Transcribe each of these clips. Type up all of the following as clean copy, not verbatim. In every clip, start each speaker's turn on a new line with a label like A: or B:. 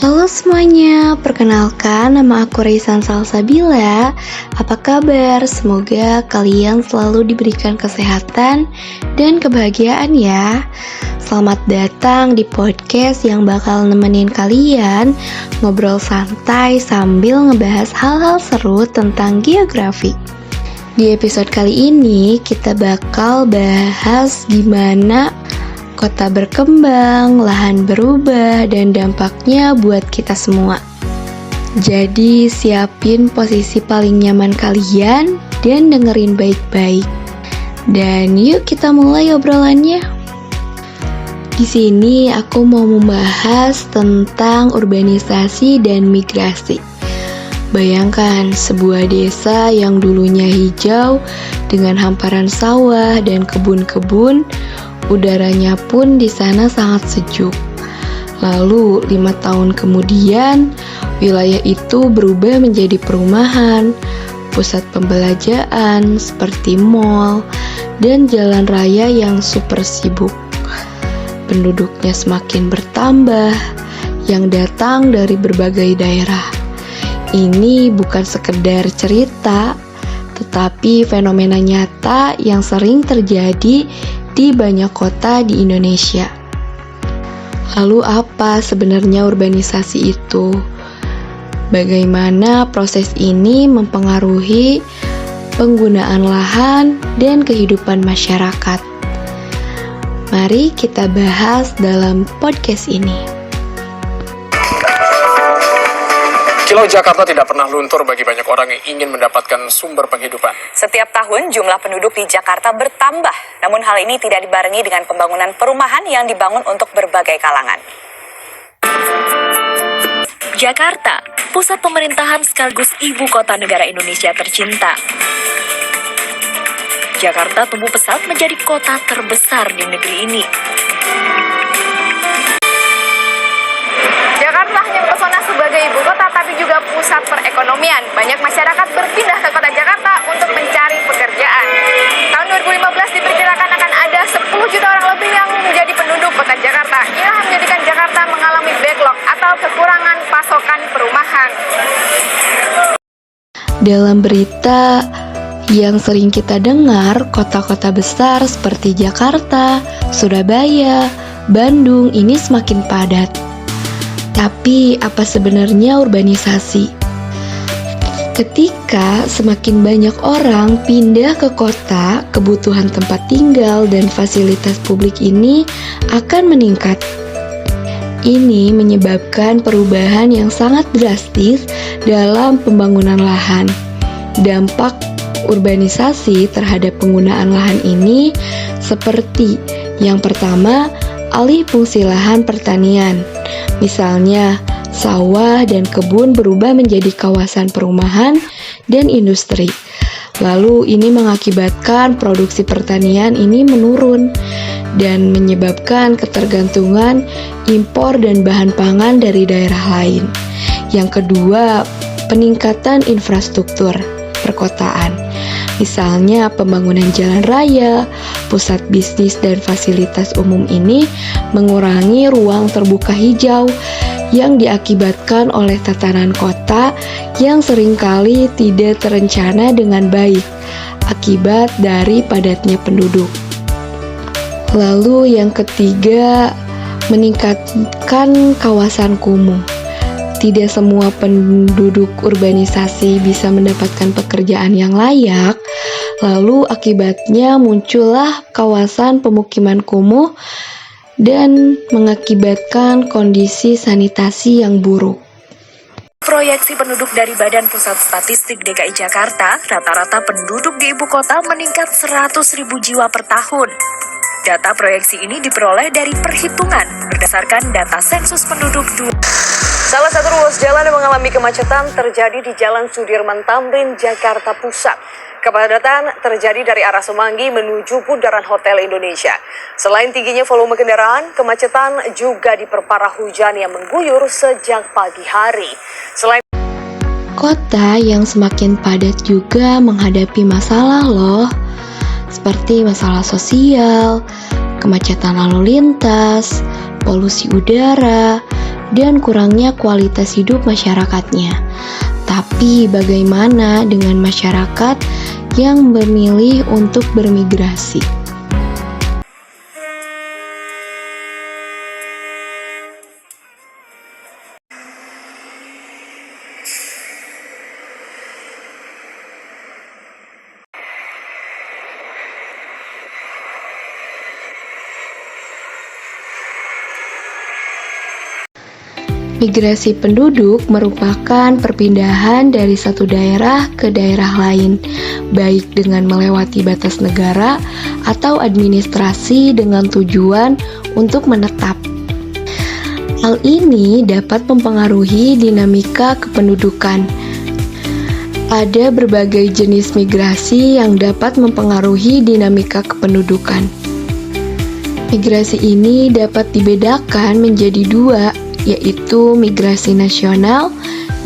A: Halo semuanya, perkenalkan nama aku Raisan Salsabila. Apa kabar? Semoga kalian selalu diberikan kesehatan dan kebahagiaan ya. Selamat datang di podcast yang bakal nemenin kalian ngobrol santai sambil ngebahas hal-hal seru tentang geografi. Di episode kali ini kita bakal bahas gimana kota berkembang, lahan berubah, dan dampaknya buat kita semua. Jadi siapin posisi paling nyaman kalian dan dengerin baik-baik. Dan yuk kita mulai obrolannya. Di sini aku mau membahas tentang urbanisasi dan migrasi. Bayangkan sebuah desa yang dulunya hijau dengan hamparan sawah dan kebun-kebun. Udaranya pun di sana sangat sejuk. Lalu 5 tahun kemudian, wilayah itu berubah menjadi perumahan, pusat pembelanjaan seperti mall, dan jalan raya yang super sibuk. Penduduknya semakin bertambah, yang datang dari berbagai daerah. Ini bukan sekedar cerita, tetapi fenomena nyata yang sering terjadi di banyak kota di Indonesia. Lalu apa sebenarnya urbanisasi itu? Bagaimana proses ini mempengaruhi penggunaan lahan dan kehidupan masyarakat? Mari kita bahas dalam podcast ini.
B: Kilau Jakarta tidak pernah luntur bagi banyak orang yang ingin mendapatkan sumber penghidupan.
C: Setiap tahun jumlah penduduk di Jakarta bertambah, namun hal ini tidak dibarengi dengan pembangunan perumahan yang dibangun untuk berbagai kalangan.
D: Jakarta, pusat pemerintahan sekaligus ibu kota negara Indonesia tercinta. Jakarta tumbuh pesat menjadi kota terbesar di negeri ini.
E: Jakarta hanya pesona sebagai ibu kota, tapi juga pusat perekonomian. Banyak masyarakat berpindah ke kota Jakarta untuk mencari pekerjaan. Tahun 2015 diperkirakan akan ada 10 juta orang lebih yang menjadi penduduk kota Jakarta. Inilah yang menjadikan Jakarta mengalami backlog atau kekurangan pasokan perumahan.
A: Dalam berita yang sering kita dengar, kota-kota besar seperti Jakarta, Surabaya, Bandung ini semakin padat. Tapi apa sebenarnya urbanisasi? Ketika semakin banyak orang pindah ke kota, kebutuhan tempat tinggal dan fasilitas publik ini akan meningkat. Ini menyebabkan perubahan yang sangat drastis dalam pembangunan lahan. Dampak urbanisasi terhadap penggunaan lahan ini seperti yang pertama, alih fungsi lahan pertanian. Misalnya, sawah dan kebun berubah menjadi kawasan perumahan dan industri. Lalu ini mengakibatkan produksi pertanian ini menurun dan menyebabkan ketergantungan impor dan bahan pangan dari daerah lain. Yang kedua, peningkatan infrastruktur perkotaan. Misalnya pembangunan jalan raya, pusat bisnis dan fasilitas umum ini mengurangi ruang terbuka hijau yang diakibatkan oleh tatanan kota yang seringkali tidak terencana dengan baik akibat dari padatnya penduduk. Lalu yang ketiga, meningkatkan kawasan kumuh. Tidak semua penduduk urbanisasi bisa mendapatkan pekerjaan yang layak, lalu akibatnya muncullah kawasan pemukiman kumuh dan mengakibatkan kondisi sanitasi yang buruk.
D: Proyeksi penduduk dari Badan Pusat Statistik DKI Jakarta, rata-rata penduduk di ibu kota meningkat 100.000 jiwa per tahun. Data proyeksi ini diperoleh dari perhitungan berdasarkan data sensus penduduk
C: Salah satu ruas jalan yang mengalami kemacetan terjadi di Jalan Sudirman Tamrin, Jakarta Pusat. Kepadatan terjadi dari arah Semanggi menuju bundaran Hotel Indonesia. Selain tingginya volume kendaraan, kemacetan juga diperparah hujan yang mengguyur sejak pagi hari.
A: Kota yang semakin padat juga menghadapi masalah loh, seperti masalah sosial, kemacetan lalu lintas, polusi udara, dan kurangnya kualitas hidup masyarakatnya. Tapi bagaimana dengan masyarakat yang memilih untuk bermigrasi? Migrasi penduduk merupakan perpindahan dari satu daerah ke daerah lain, baik dengan melewati batas negara atau administrasi dengan tujuan untuk menetap. Hal ini dapat mempengaruhi dinamika kependudukan. Ada berbagai jenis migrasi yang dapat mempengaruhi dinamika kependudukan. Migrasi ini dapat dibedakan menjadi dua, yaitu migrasi nasional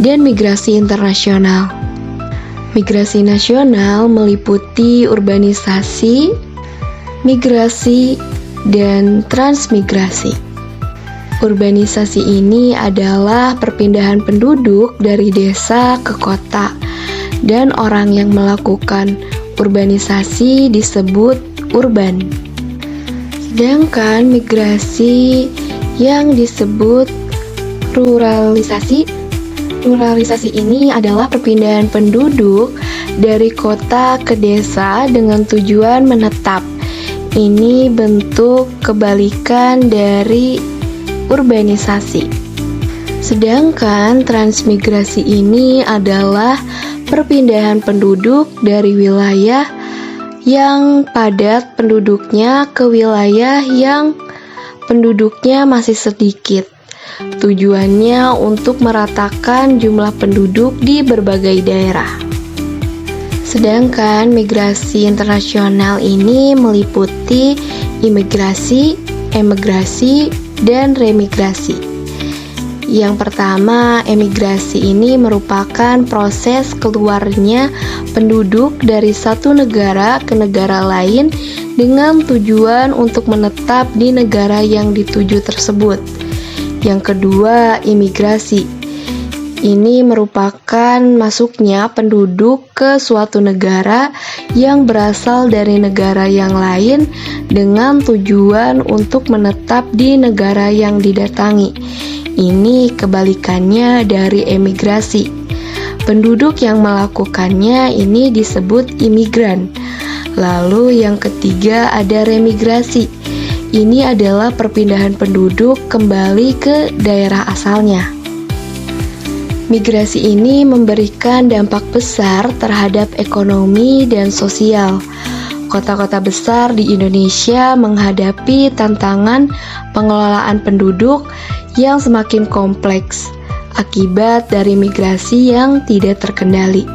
A: dan migrasi internasional. Migrasi nasional meliputi urbanisasi, migrasi, dan transmigrasi. Urbanisasi ini adalah perpindahan penduduk dari desa ke kota, dan orang yang melakukan urbanisasi disebut urban. Sedangkan migrasi yang disebut ruralisasi ini adalah perpindahan penduduk dari kota ke desa dengan tujuan menetap. Ini bentuk kebalikan dari urbanisasi. Sedangkan transmigrasi ini adalah perpindahan penduduk dari wilayah yang padat penduduknya ke wilayah yang penduduknya masih sedikit. Tujuannya untuk meratakan jumlah penduduk di berbagai daerah. Sedangkan migrasi internasional ini meliputi imigrasi, emigrasi, dan remigrasi. Yang pertama, emigrasi ini merupakan proses keluarnya penduduk dari satu negara ke negara lain dengan tujuan untuk menetap di negara yang dituju tersebut. Yang kedua, imigrasi. Ini merupakan masuknya penduduk ke suatu negara yang berasal dari negara yang lain dengan tujuan untuk menetap di negara yang didatangi. Ini kebalikannya dari emigrasi. Penduduk yang melakukannya ini disebut imigran. Lalu yang ketiga ada remigrasi. Ini adalah perpindahan penduduk kembali ke daerah asalnya. Migrasi ini memberikan dampak besar terhadap ekonomi dan sosial. Kota-kota besar di Indonesia menghadapi tantangan pengelolaan penduduk yang semakin kompleks akibat dari migrasi yang tidak terkendali.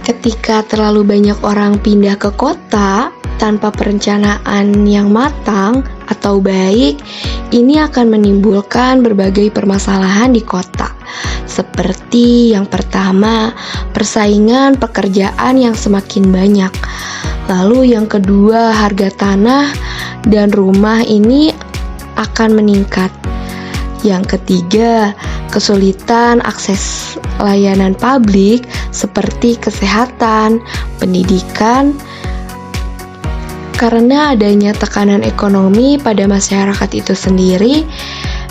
A: Ketika terlalu banyak orang pindah ke kota tanpa perencanaan yang matang atau baik, ini akan menimbulkan berbagai permasalahan di kota. Seperti yang pertama, persaingan pekerjaan yang semakin banyak. Lalu yang kedua, harga tanah dan rumah ini akan meningkat. Yang ketiga, kesulitan akses layanan publik seperti kesehatan, pendidikan, karena adanya tekanan ekonomi pada masyarakat itu sendiri,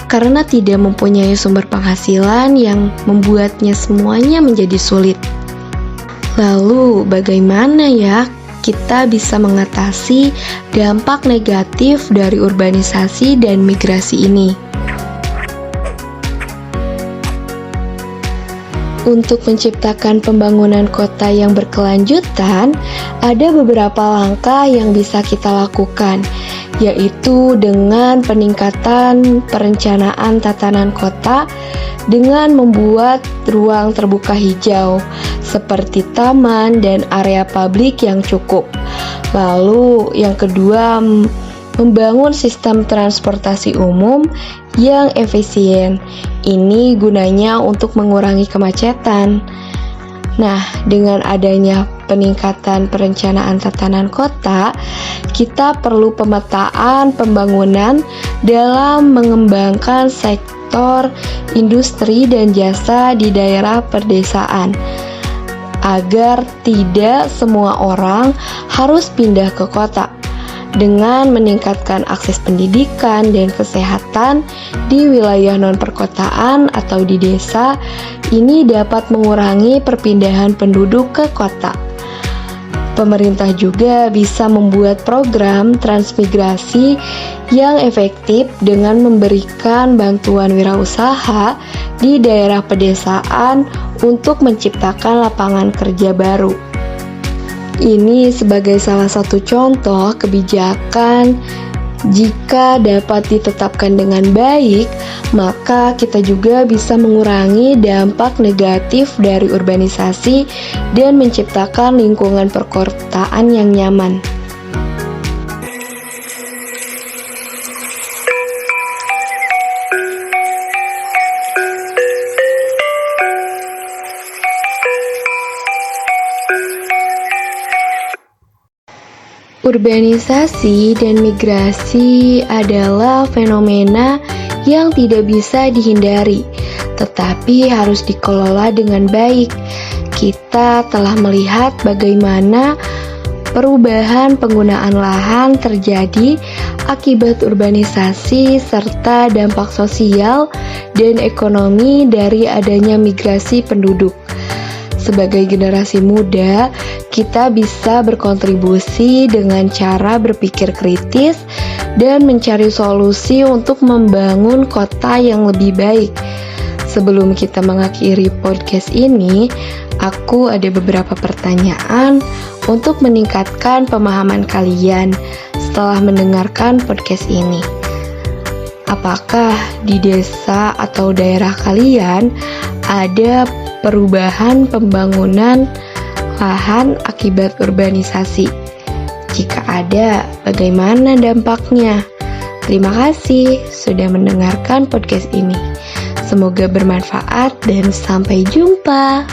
A: karena tidak mempunyai sumber penghasilan yang membuatnya semuanya menjadi sulit. Lalu, bagaimana ya kita bisa mengatasi dampak negatif dari urbanisasi dan migrasi ini? Untuk menciptakan pembangunan kota yang berkelanjutan, ada beberapa langkah yang bisa kita lakukan, yaitu dengan peningkatan perencanaan tatanan kota dengan membuat ruang terbuka hijau seperti taman dan area publik yang cukup. Lalu yang kedua, membangun sistem transportasi umum yang efisien. Ini gunanya untuk mengurangi kemacetan. Nah, dengan adanya peningkatan perencanaan tatanan kota, kita perlu pemetaan pembangunan dalam mengembangkan sektor industri dan jasa di daerah pedesaan, agar tidak semua orang harus pindah ke kota. Dengan meningkatkan akses pendidikan dan kesehatan di wilayah non-perkotaan atau di desa, ini dapat mengurangi perpindahan penduduk ke kota. Pemerintah juga bisa membuat program transmigrasi yang efektif dengan memberikan bantuan wirausaha di daerah pedesaan untuk menciptakan lapangan kerja baru. Ini sebagai salah satu contoh kebijakan. Jika dapat ditetapkan dengan baik, maka kita juga bisa mengurangi dampak negatif dari urbanisasi dan menciptakan lingkungan perkotaan yang nyaman. Urbanisasi dan migrasi adalah fenomena yang tidak bisa dihindari, tetapi harus dikelola dengan baik. Kita telah melihat bagaimana perubahan penggunaan lahan terjadi akibat urbanisasi serta dampak sosial dan ekonomi dari adanya migrasi penduduk. Sebagai generasi muda, kita bisa berkontribusi dengan cara berpikir kritis dan mencari solusi untuk membangun kota yang lebih baik. Sebelum kita mengakhiri podcast ini, aku ada beberapa pertanyaan untuk meningkatkan pemahaman kalian setelah mendengarkan podcast ini. Apakah di desa atau daerah kalian ada perubahan pembangunan lahan akibat urbanisasi? Jika ada, bagaimana dampaknya? Terima kasih sudah mendengarkan podcast ini. Semoga bermanfaat dan sampai jumpa.